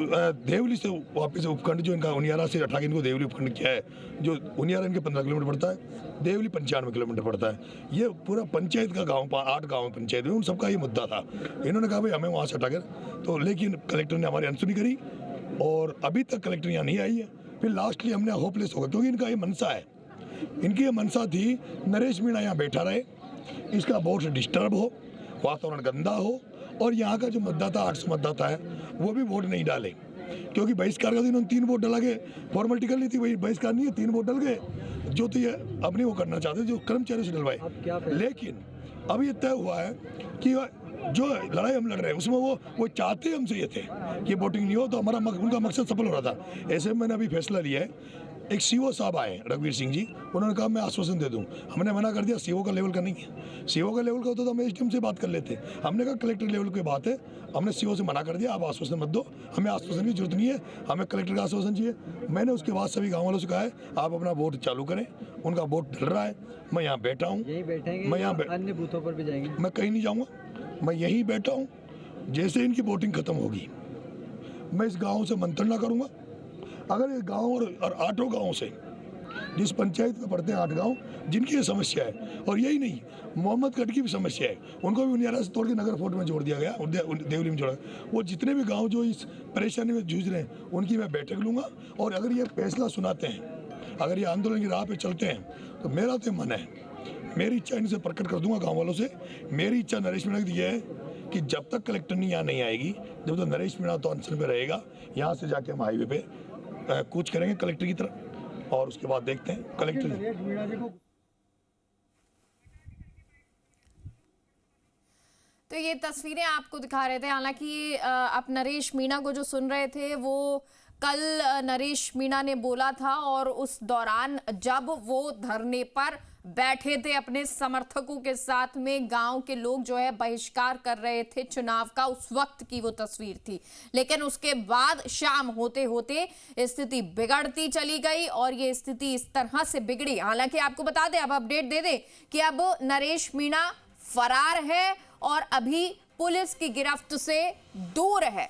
देवली से वापस उपखंड जो इनका उनियारा से हटा के इनको देवली उपखंड किया है, जो उनियारा इनके 15 किलोमीटर पड़ता है, देवली 95 किलोमीटर पड़ता है। ये पूरा पंचायत का गांव, 8 गांव पंचायत में, उन सबका ये मुद्दा था। इन्होंने कहा भाई हमें वहाँ से हटा कर, तो लेकिन कलेक्टर ने हमारी अनसुनी करी और अभी तक कलेक्टर यहाँ नहीं आई है। फिर लास्टली हमने होपलेस हो गया, क्योंकि इनका ये मनसा है, इनकी ये मनसा थी नरेश मीणा यहाँ बैठा रहे, इसका वोट डिस्टर्ब हो, वातावरण गंदा हो और यहाँ का जो मतदाता 800 मतदाता है वो भी वोट नहीं डाले, क्योंकि बहिष्कार का दिन उन्होंने 3 वोट डाला के फॉर्मेलिटी कर ली थी। वही बहिष्कार नहीं है, 3 वोट डल गए जो तो ये अपने वो करना चाहते जो कर्मचारियों से डलवाए। लेकिन अब ये तय हुआ है कि जो लड़ाई हम लड़ रहे हैं उसमें वो चाहते हमसे ये थे कि वोटिंग नहीं हो, तो हमारा उनका मकसद सफल हो रहा था। ऐसे में मैंने अभी फैसला लिया है, एक सीओ साहब आए रघुवीर सिंह जी, उन्होंने कहा मैं आश्वासन दे दूं। हमने मना कर दिया, सीओ का लेवल का नहीं है, सीओ का लेवल का होता तो हम एसडीएम से बात कर लेते। हमने कहा कलेक्टर लेवल की बात है, हमने सीओ से मना कर दिया, आप आश्वासन मत दो, हमें आश्वासन की जरूरत नहीं है, हमें कलेक्टर का आश्वासन चाहिए। मैंने उसके बाद सभी गाँव वालों से कहा है आप अपना वोट चालू करें, उनका वोट ढल रहा है, मैं यहाँ बैठा हूँ, मैं यहाँ अन्य बूथों पर भी जाएंगे, मैं कहीं नहीं जाऊँगा, मैं यहीं बैठा हूँ। जैसे इनकी वोटिंग खत्म होगी मैं इस गाँव से मंत्रणा करूँगा। अगर ये गाँव और 8 गाँव से, जिस पंचायत में पड़ते हैं 8 गांव जिनकी ये समस्या है, और यही नहीं मोहम्मदगढ़ की भी समस्या है, उनको भी उनियारा से तोड़ के नगर फोर्ट में जोड़ दिया गया, देवली में जोड़ा। वो जितने भी गांव जो इस परेशानी में जूझ रहे हैं उनकी मैं बैठक लूँगा, और अगर ये फैसला सुनाते हैं, अगर ये आंदोलन की राह पे चलते हैं, तो मेरा तो मन है, मेरी इच्छा इनसे प्रकट कर दूंगा गाँव वालों से। मेरी इच्छा नरेश मीणा की है कि जब तक कलेक्टर यहाँ नहीं आएगी, जब तक नरेश मीणा तो अनशन पे रहेगा, यहाँ से जाके हम हाईवे पे कूच करेंगे कलेक्टर की तरफ, और उसके बाद देखते हैं कलेक्टर। तो ये तस्वीरें आपको दिखा रहे थे। हालांकि आप नरेश मीणा को जो सुन रहे थे वो कल नरेश मीणा ने बोला था, और उस दौरान जब वो धरने पर बैठे थे अपने समर्थकों के साथ में, गांव के लोग जो है बहिष्कार कर रहे थे चुनाव का, उस वक्त की वो तस्वीर थी। लेकिन उसके बाद शाम होते होते स्थिति बिगड़ती चली गई और ये स्थिति इस तरह से बिगड़ी। हालांकि आपको बता दें, अब अपडेट दे दें कि अब नरेश मीणा फरार है और अभी पुलिस की गिरफ्त से दूर है।